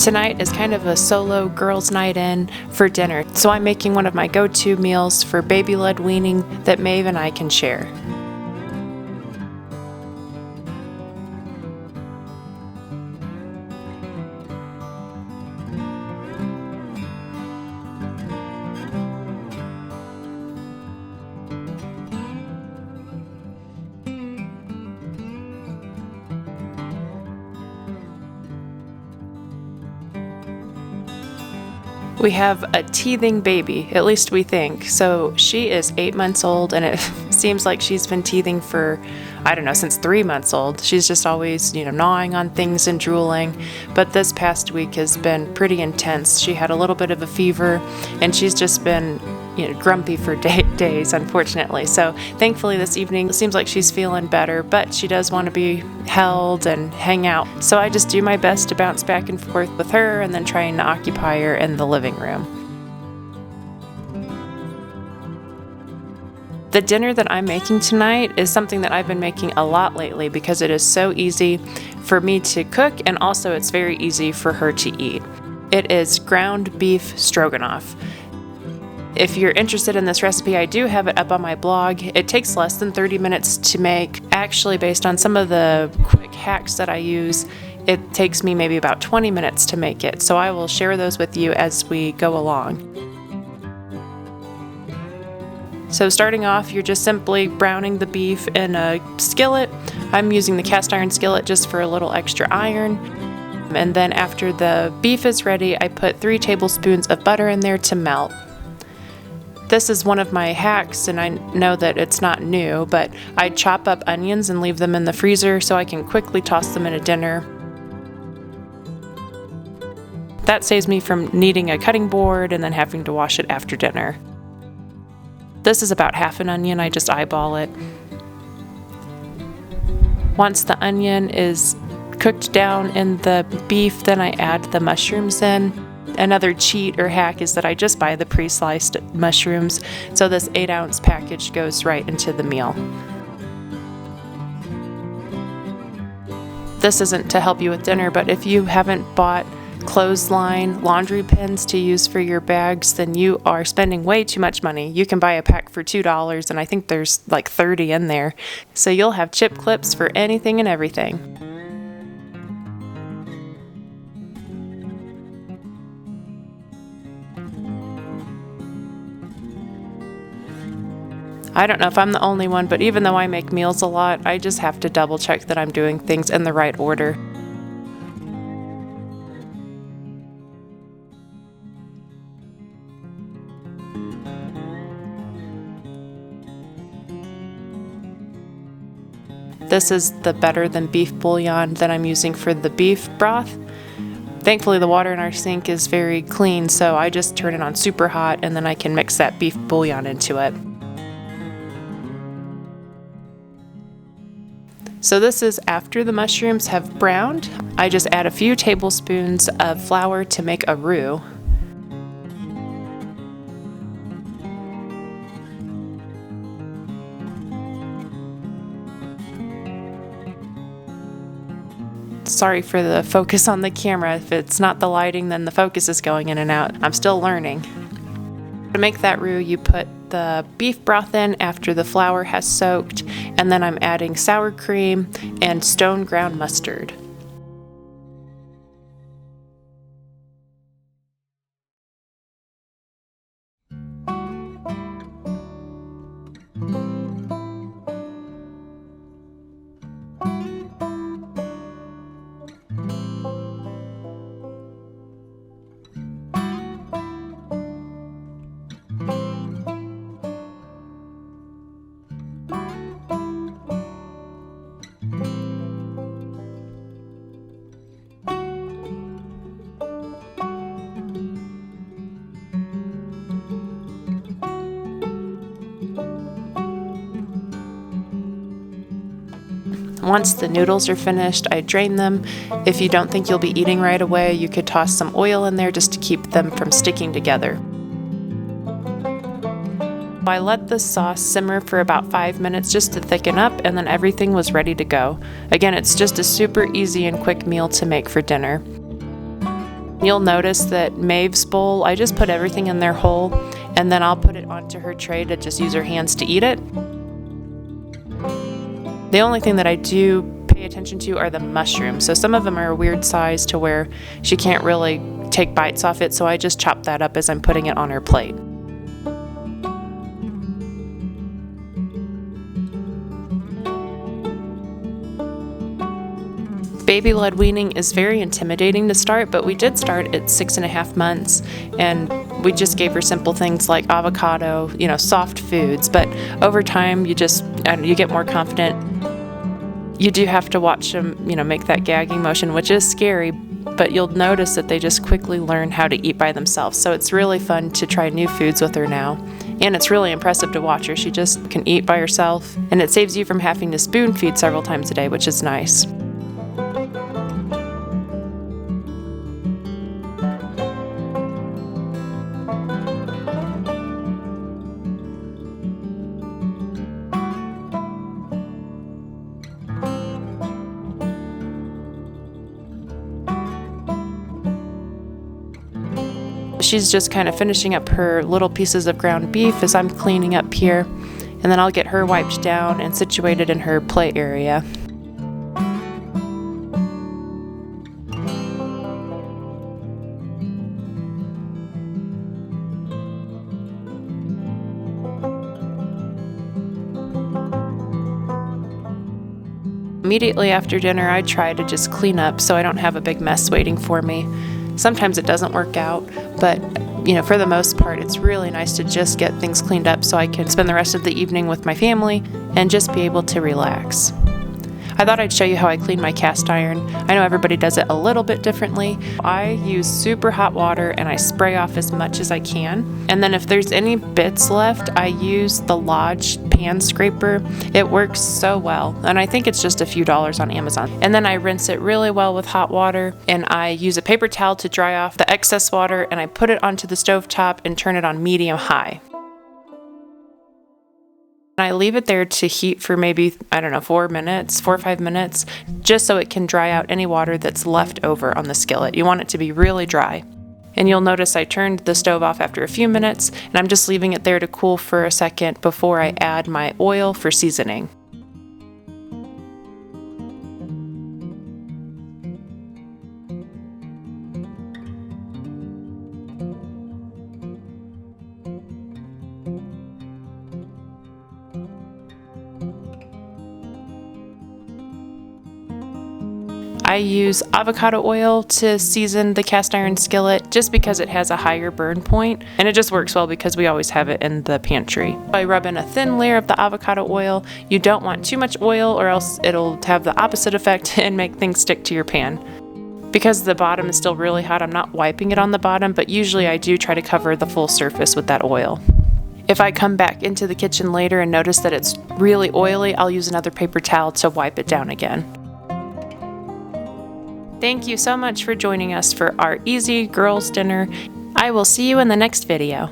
Tonight is kind of a solo girls' night in for dinner, so I'm making one of my go-to meals for baby-led weaning that Maeve and I can share. We have a teething baby, at least we think. So she is 8 months old, and it seems like she's been teething for, I don't know, since 3 months old. She's just always, gnawing on things and drooling. But this past week has been pretty intense. She had a little bit of a fever, and she's just been, grumpy for days, unfortunately. So thankfully this evening it seems like she's feeling better, but she does want to be held and hang out. So I just do my best to bounce back and forth with her and then trying to occupy her in the living room. The dinner that I'm making tonight is something that I've been making a lot lately because it is so easy for me to cook, and also it's very easy for her to eat. It is ground beef stroganoff. If you're interested in this recipe, I do have it up on my blog. It takes less than 30 minutes to make. Actually, based on some of the quick hacks that I use, it takes me maybe about 20 minutes to make it. So I will share those with you as we go along. So starting off, you're just simply browning the beef in a skillet. I'm using the cast iron skillet just for a little extra iron. And then after the beef is ready, I put 3 tablespoons of butter in there to melt. This is one of my hacks, and I know that it's not new, but I chop up onions and leave them in the freezer so I can quickly toss them in a dinner. That saves me from needing a cutting board and then having to wash it after dinner. This is about half an onion. I just eyeball it. Once the onion is cooked down in the beef, then I add the mushrooms in. Another cheat or hack is that I just buy the pre-sliced mushrooms, so this 8-ounce package goes right into the meal. This isn't to help you with dinner, but if you haven't bought clothesline laundry pins to use for your bags, then you are spending way too much money. You can buy a pack for $2, and I think there's like 30 in there. So you'll have chip clips for anything and everything. I don't know if I'm the only one, but even though I make meals a lot, I just have to double check that I'm doing things in the right order. This is the better than beef bouillon that I'm using for the beef broth. Thankfully the water in our sink is very clean, so I just turn it on super hot and then I can mix that beef bouillon into it. So this is after the mushrooms have browned. I just add a few tablespoons of flour to make a roux. Sorry for the focus on the camera. If it's not the lighting, then the focus is going in and out. I'm still learning. To make that roux, you put the beef broth in after the flour has soaked, and then I'm adding sour cream and stone ground mustard. Once the noodles are finished, I drain them. If you don't think you'll be eating right away, you could toss some oil in there just to keep them from sticking together. I let the sauce simmer for about 5 minutes just to thicken up, and then everything was ready to go. Again, it's just a super easy and quick meal to make for dinner. You'll notice that Maeve's bowl, I just put everything in there whole, and then I'll put it onto her tray to just use her hands to eat it. The only thing that I do pay attention to are the mushrooms. So some of them are a weird size to where she can't really take bites off it, so I just chop that up as I'm putting it on her plate. Baby-led weaning is very intimidating to start, but we did start at 6.5 months, and we just gave her simple things like avocado, soft foods. But over time, you get more confident. You do have to watch them, make that gagging motion, which is scary, but you'll notice that they just quickly learn how to eat by themselves. So it's really fun to try new foods with her now. And it's really impressive to watch her. She just can eat by herself, and it saves you from having to spoon feed several times a day, which is nice. She's just kind of finishing up her little pieces of ground beef as I'm cleaning up here, and then I'll get her wiped down and situated in her play area. Immediately after dinner, I try to just clean up so I don't have a big mess waiting for me. Sometimes it doesn't work out, but for the most part, it's really nice to just get things cleaned up so I can spend the rest of the evening with my family and just be able to relax. I thought I'd show you how I clean my cast iron. I know everybody does it a little bit differently. I use super hot water and I spray off as much as I can. And then if there's any bits left, I use the Lodge pan scraper. It works so well, and I think it's just a few dollars on Amazon. And then I rinse it really well with hot water, and I use a paper towel to dry off the excess water, and I put it onto the stove top and turn it on medium-high. I leave it there to heat for maybe, 4 or 5 minutes, just so it can dry out any water that's left over on the skillet. You want it to be really dry. And you'll notice I turned the stove off after a few minutes, and I'm just leaving it there to cool for a second before I add my oil for seasoning. I use avocado oil to season the cast iron skillet just because it has a higher burn point, and it just works well because we always have it in the pantry. I rub in a thin layer of the avocado oil. You don't want too much oil or else it'll have the opposite effect and make things stick to your pan. Because the bottom is still really hot, I'm not wiping it on the bottom, but usually I do try to cover the full surface with that oil. If I come back into the kitchen later and notice that it's really oily, I'll use another paper towel to wipe it down again. Thank you so much for joining us for our easy girls' dinner. I will see you in the next video.